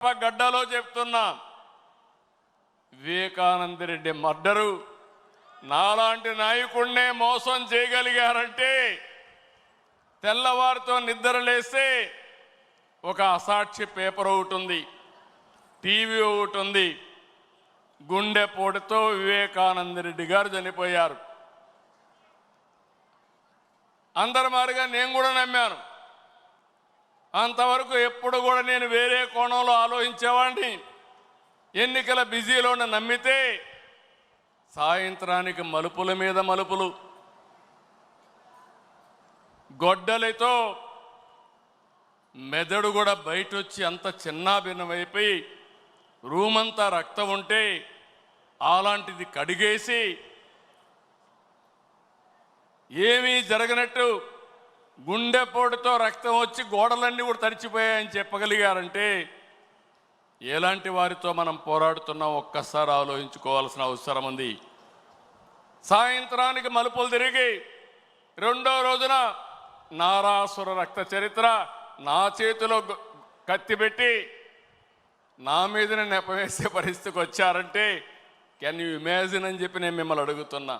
గడ్డలో చెప్తున్నా, వివేకానంద రెడ్డి మర్డరు నాలాంటి నాయకుడినే మోసం చేయగలిగారంటే తెల్లవారితో నిద్రలేస్తే ఒక అసాక్షి పేపర్ ఒకటి ఉంది, టీవీ ఒకటి ఉంది. గుండెపోటుతో వివేకానంద రెడ్డి గారు చనిపోయారు. అందరి మాదిరిగా నేను కూడా నమ్మాను. అంతవరకు ఎప్పుడు కూడా నేను వేరే కోణంలో ఆలోచించేవాడిని. ఎన్నికల బిజీలో నమ్మితే సాయంత్రానికి మలుపుల మీద మలుపులు, గొడ్డలితో మెదడు కూడా బయట వచ్చి అంత చిన్నాభిన్నమైపోయి రూమంతా రక్తం ఉంటే అలాంటిది కడిగేసి ఏమీ జరగనట్టు గుండెపోటుతో రక్తం వచ్చి గోడలన్నీ కూడా తడిచిపోయాయని చెప్పగలిగారంటే ఎలాంటి వారితో మనం పోరాడుతున్నాం ఒక్కసారి ఆలోచించుకోవాల్సిన అవసరం ఉంది. సాయంత్రానికి మలుపులు తిరిగి రెండో రోజున నారాసుర రక్త చరిత్ర నా చేతిలో కత్తి పెట్టి నా మీదనే నెపవేసే పరిస్థితికి వచ్చారంటే కెన్ యూ ఇమాజిన్ అని చెప్పి నేను మిమ్మల్ని అడుగుతున్నా.